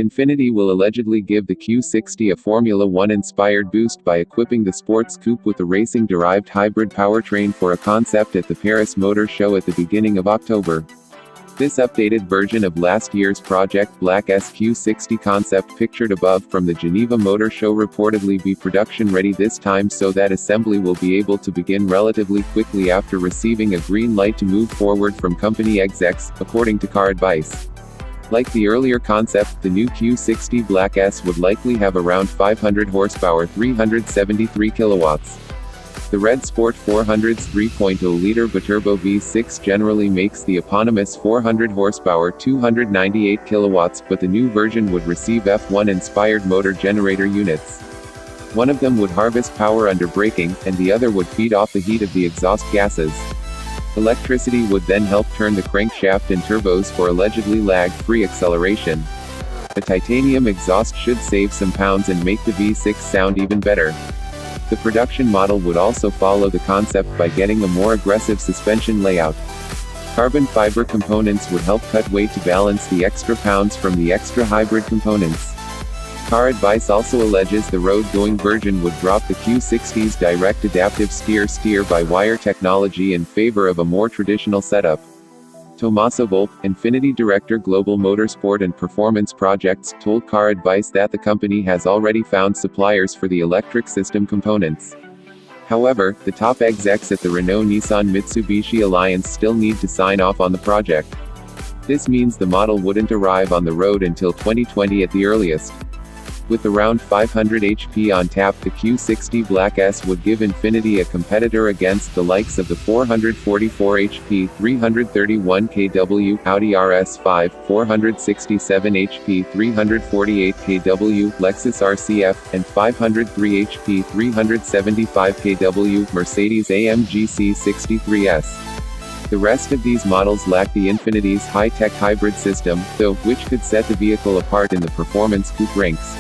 Infiniti will allegedly give the Q60 a Formula One-inspired boost by equipping the sports coupe with a racing-derived hybrid powertrain for a concept at the Paris Motor Show at the beginning of October. This updated version of last year's Project Black Q60 concept pictured above from the Geneva Motor Show reportedly be production-ready this time, so that assembly will be able to begin relatively quickly after receiving a green light to move forward from company execs, according to Car Advice. Like the earlier concept, the new Q60 Black S would likely have around 500 horsepower, 373 kilowatts. The Red Sport 400's 3.0-liter biturbo V6 generally makes the eponymous 400 horsepower, 298 kilowatts, but the new version would receive F1-inspired motor generator units. One of them would harvest power under braking, and the other would feed off the heat of the exhaust gases. Electricity would then help turn the crankshaft and turbos for allegedly lag-free acceleration. The titanium exhaust should save some pounds and make the V6 sound even better. The production model would also follow the concept by getting a more aggressive suspension layout. Carbon fiber components would help cut weight to balance the extra pounds from the extra hybrid components. Car Advice also alleges the road-going version would drop the Q60's direct adaptive steer-by-wire technology in favor of a more traditional setup. Tommaso Volpe, Infiniti Director Global Motorsport and Performance Projects, told Car Advice that the company has already found suppliers for the electric system components. However, the top execs at the Renault-Nissan-Mitsubishi alliance still need to sign off on the project. This means the model wouldn't arrive on the road until 2020 at the earliest. With around 500 HP on tap, the Q60 Black S would give Infiniti a competitor against the likes of the 444 HP, 331 kW Audi RS5, 467 HP, 348 kW Lexus RCF, and 503 HP, 375 kW Mercedes-AMG C63S. The rest of these models lack the Infiniti's high-tech hybrid system, though, which could set the vehicle apart in the performance coupe ranks.